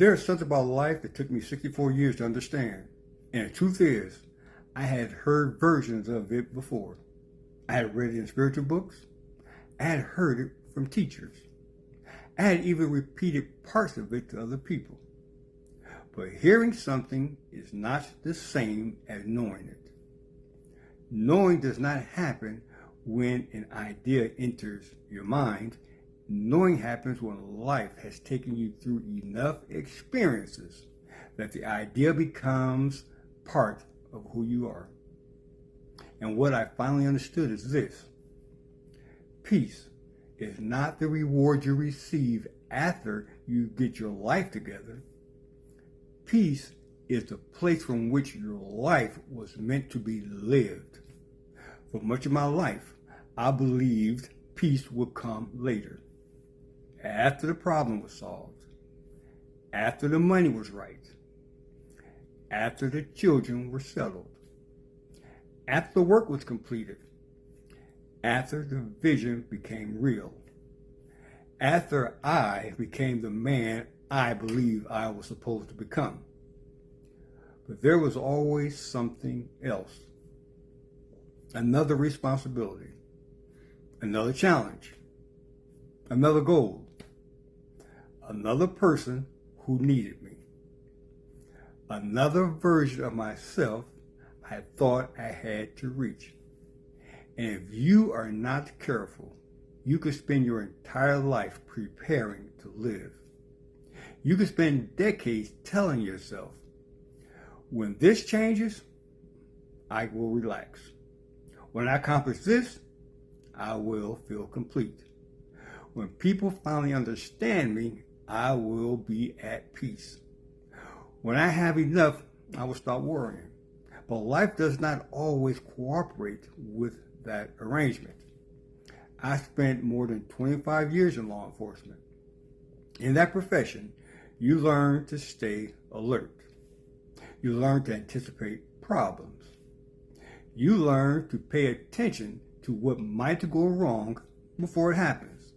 There's something about life that took me 64 years to understand. And the truth is, I had heard versions of it before. I had read it in spiritual books. I had heard it from teachers. I had even repeated parts of it to other people. But hearing something is not the same as knowing it. Knowing does not happen when an idea enters your mind. Knowing happens when life has taken you through enough experiences that the idea becomes part of who you are. And what I finally understood is this: peace is not the reward you receive after you get your life together. Peace is the place from which your life was meant to be lived. For much of my life, I believed peace would come later, after the problem was solved, after the money was right, after the children were settled, after the work was completed, after the vision became real, after I became the man I believed I was supposed to become. But there was always something else. Another responsibility, another challenge, another goal, another person who needed me, another version of myself I thought I had to reach. And if you are not careful, you could spend your entire life preparing to live. You could spend decades telling yourself, when this changes, I will relax. When I accomplish this, I will feel complete. When people finally understand me, I will be at peace. When I have enough, I will stop worrying. But life does not always cooperate with that arrangement. I spent more than 25 years in law enforcement. In that profession, you learn to stay alert. You learn to anticipate problems. You learn to pay attention to what might go wrong before it happens.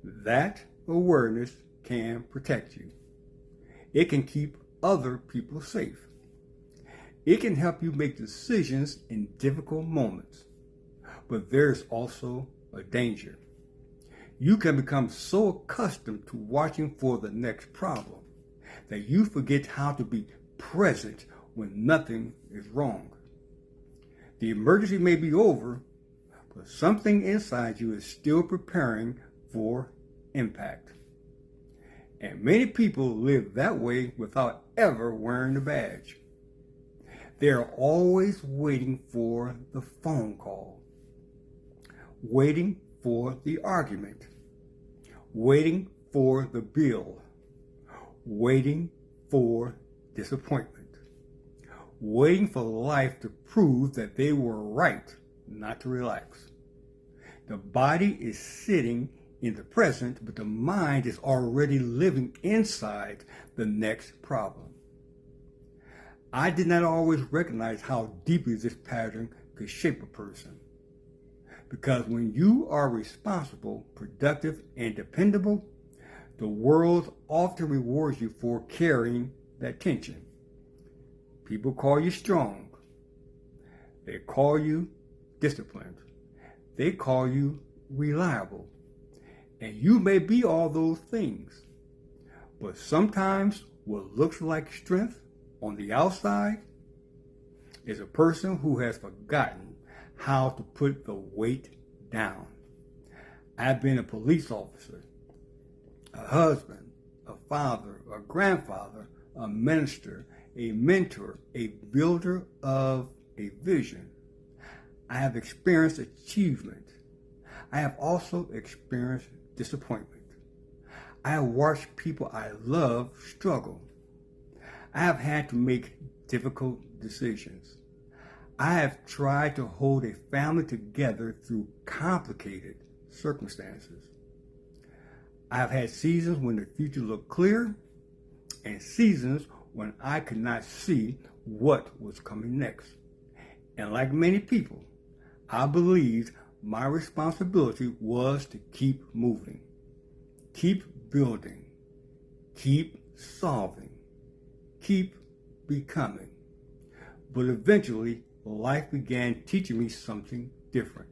That awareness can protect you. It can keep other people safe. It can help you make decisions in difficult moments. But there's also a danger. You can become so accustomed to watching for the next problem that you forget how to be present when nothing is wrong. The emergency may be over, but something inside you is still preparing for impact. And many people live that way without ever wearing the badge. They are always waiting for the phone call, waiting for the argument, waiting for the bill, waiting for disappointment, waiting for life to prove that they were right not to relax. The body is sitting in the present, but the mind is already living inside the next problem. I did not always recognize how deeply this pattern could shape a person. Because when you are responsible, productive, and dependable, the world often rewards you for carrying that tension. People call you strong. They call you disciplined. They call you reliable. And you may be all those things. But sometimes what looks like strength on the outside is a person who has forgotten how to put the weight down. I've been a police officer, a husband, a father, a grandfather, a minister, a mentor, a builder of a vision. I have experienced achievement. I have also experienced disappointment. I have watched people I love struggle. I have had to make difficult decisions. I have tried to hold a family together through complicated circumstances. I have had seasons when the future looked clear and seasons when I could not see what was coming next. And like many people, I believed my responsibility was to keep moving, keep building, keep solving, keep becoming. But eventually, life began teaching me something different.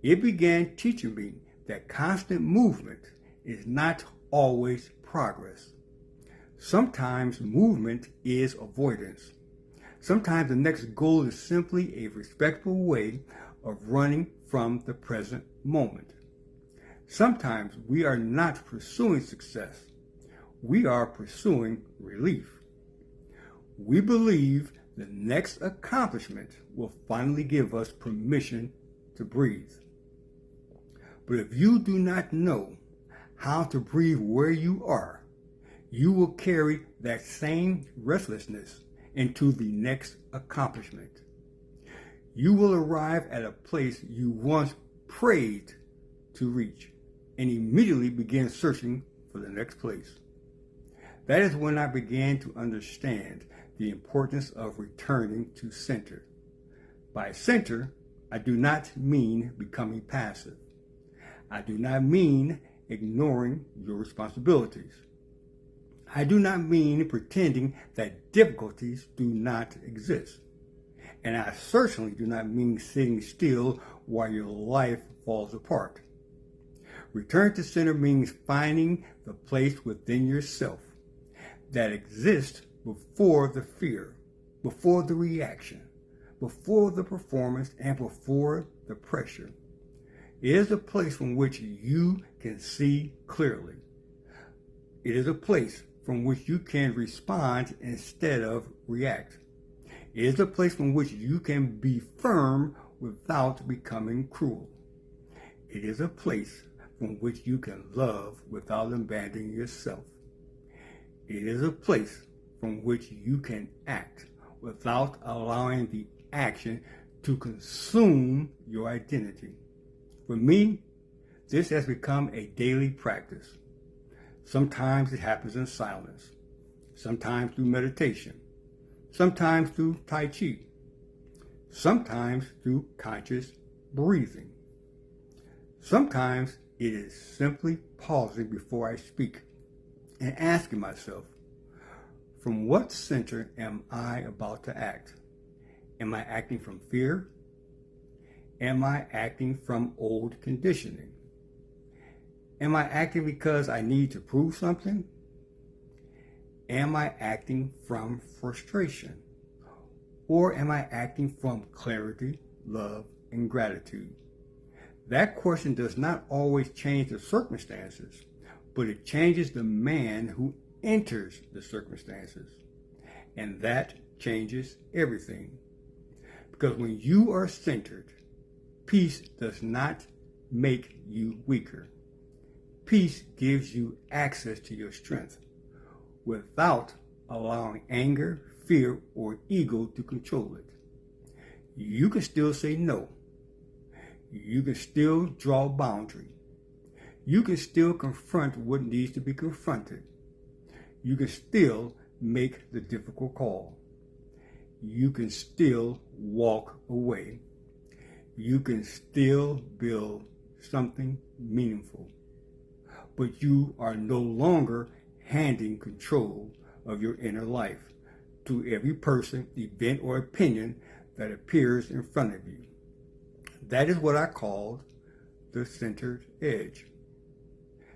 It began teaching me that constant movement is not always progress. Sometimes movement is avoidance. Sometimes the next goal is simply a respectful way of running from the present moment. Sometimes we are not pursuing success. We are pursuing relief. We believe the next accomplishment will finally give us permission to breathe. But if you do not know how to breathe where you are, you will carry that same restlessness into the next accomplishment. You will arrive at a place you once prayed to reach and immediately begin searching for the next place. That is when I began to understand the importance of returning to center. By center, I do not mean becoming passive. I do not mean ignoring your responsibilities. I do not mean pretending that difficulties do not exist. And I certainly do not mean sitting still while your life falls apart. Return to center means finding the place within yourself that exists before the fear, before the reaction, before the performance, and before the pressure. It is a place from which you can see clearly. It is a place from which you can respond instead of react. It is a place from which you can be firm without becoming cruel. It is a place from which you can love without abandoning yourself. It is a place from which you can act without allowing the action to consume your identity. For me, this has become a daily practice. Sometimes it happens in silence, sometimes through meditation, sometimes through Tai Chi, sometimes through conscious breathing. Sometimes it is simply pausing before I speak and asking myself, from what center am I about to act? Am I acting from fear? Am I acting from old conditioning? Am I acting because I need to prove something? Am I acting from frustration? Or am I acting from clarity, love, and gratitude? That question does not always change the circumstances, but it changes the man who enters the circumstances. And that changes everything. Because when you are centered, peace does not make you weaker. Peace gives you access to your strength without allowing anger, fear, or ego to control it. You can still say no. You can still draw a boundary. You can still confront what needs to be confronted. You can still make the difficult call. You can still walk away. You can still build something meaningful. But you are no longer handing control of your inner life to every person, event, or opinion that appears in front of you. That is what I call the centered edge.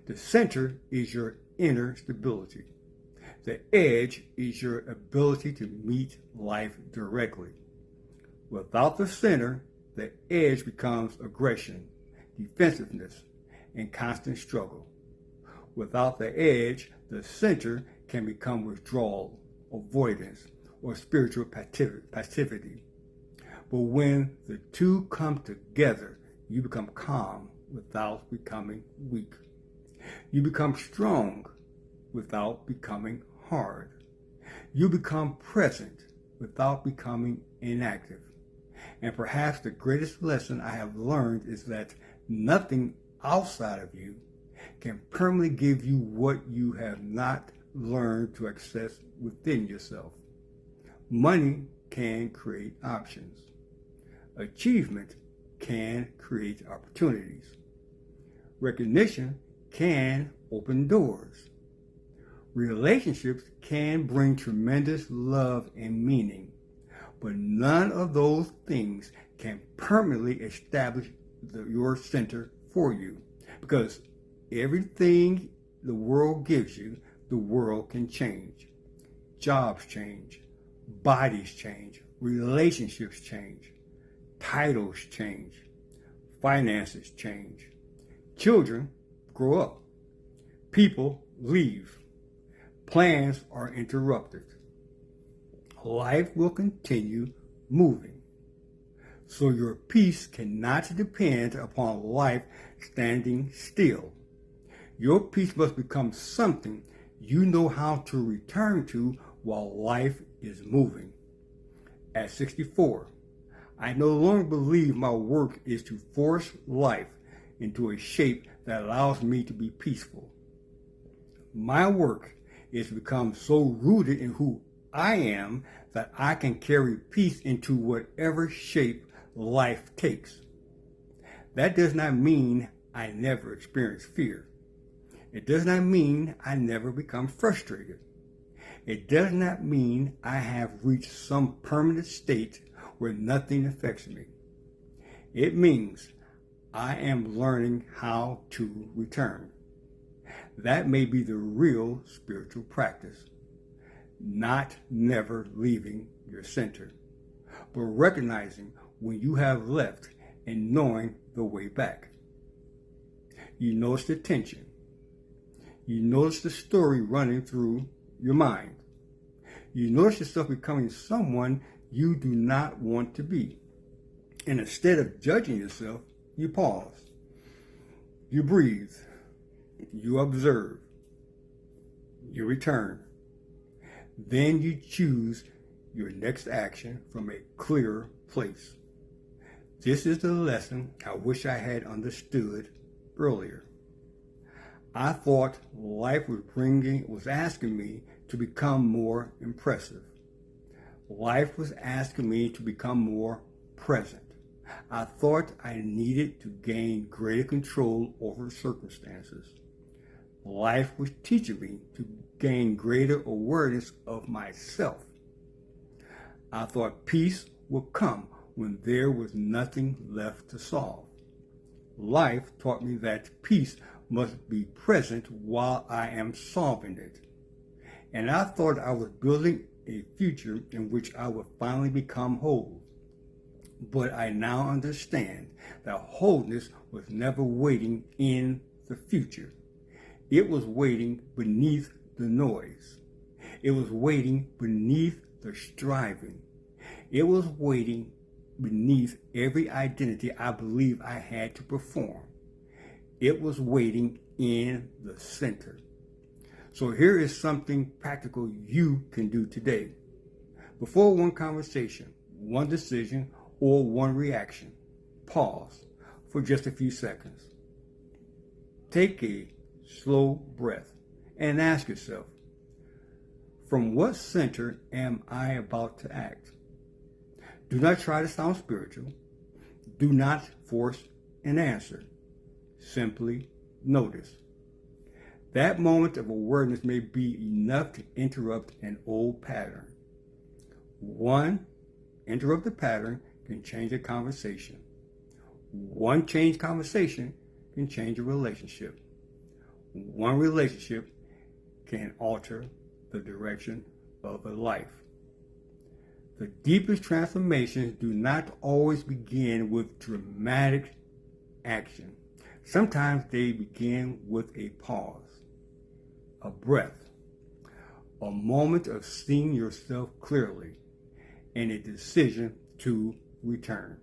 The center is your inner stability. The edge is your ability to meet life directly. Without the center, the edge becomes aggression, defensiveness, and constant struggle. Without the edge, the center can become withdrawal, avoidance, or spiritual passivity. But when the two come together, you become calm without becoming weak. You become strong without becoming hard. You become present without becoming inactive. And perhaps the greatest lesson I have learned is that nothing outside of you can permanently give you what you have not learned to access within yourself. Money can create options. Achievement can create opportunities. Recognition can open doors. Relationships can bring tremendous love and meaning, but none of those things can permanently establish your center for you, because everything the world gives you, the world can change. Jobs change, bodies change, relationships change, titles change, finances change, children grow up, people leave, plans are interrupted. Life will continue moving. So your peace cannot depend upon life standing still. Your peace must become something you know how to return to while life is moving. At 64, I no longer believe my work is to force life into a shape that allows me to be peaceful. My work is to become so rooted in who I am that I can carry peace into whatever shape life takes. That does not mean I never experience fear. It does not mean I never become frustrated. It does not mean I have reached some permanent state where nothing affects me. It means I am learning how to return. That may be the real spiritual practice. Not never leaving your center, but recognizing when you have left and knowing the way back. You notice the tension. You notice the story running through your mind. You notice yourself becoming someone you do not want to be. And instead of judging yourself, you pause. You breathe. You observe. You return. Then you choose your next action from a clearer place. This is the lesson I wish I had understood earlier. I thought life was asking me to become more impressive. Life was asking me to become more present. I thought I needed to gain greater control over circumstances. Life was teaching me to gain greater awareness of myself. I thought peace would come when there was nothing left to solve. Life taught me that peace must be present while I am solving it. And I thought I was building a future in which I would finally become whole. But I now understand that wholeness was never waiting in the future. It was waiting beneath the noise. It was waiting beneath the striving. It was waiting beneath every identity I believed I had to perform. It was waiting in the center. So here is something practical you can do today. Before one conversation, one decision, or one reaction, pause for just a few seconds. Take a slow breath and ask yourself, from what center am I about to act? Do not try to sound spiritual. Do not force an answer. Simply notice. That moment of awareness may be enough to interrupt an old pattern. One interrupted pattern can change a conversation. One changed conversation can change a relationship. One relationship can alter the direction of a life. The deepest transformations do not always begin with dramatic action. Sometimes they begin with a pause, a breath, a moment of seeing yourself clearly, and a decision to return.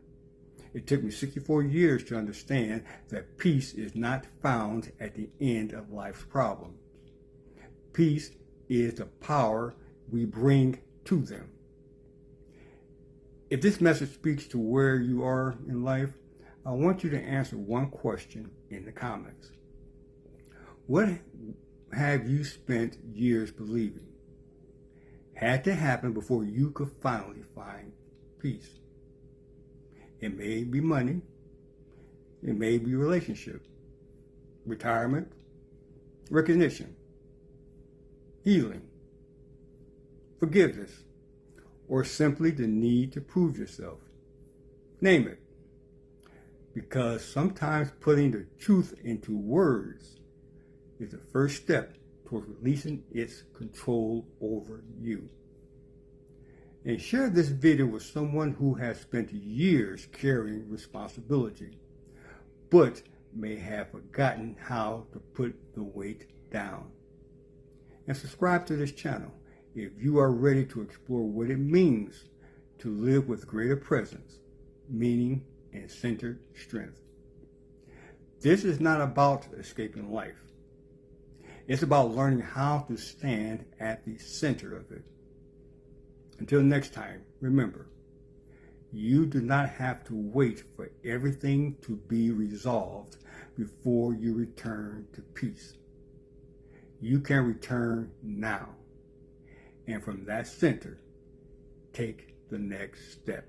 It took me 64 years to understand that peace is not found at the end of life's problems. Peace is the power we bring to them. If this message speaks to where you are in life, I want you to answer one question in the comments. What have you spent years believing had to happen before you could finally find peace? It may be money. It may be relationship, retirement, recognition. healing, forgiveness, or simply the need to prove yourself. Name it. Because sometimes putting the truth into words is the first step towards releasing its control over you. And share this video with someone who has spent years carrying responsibility, but may have forgotten how to put the weight down. And subscribe to this channel if you are ready to explore what it means to live with greater presence, meaning, and centered strength. This is not about escaping life. It's about learning how to stand at the center of it. Until next time, remember, you do not have to wait for everything to be resolved before you return to peace. You can return now, and from that center, take the next step.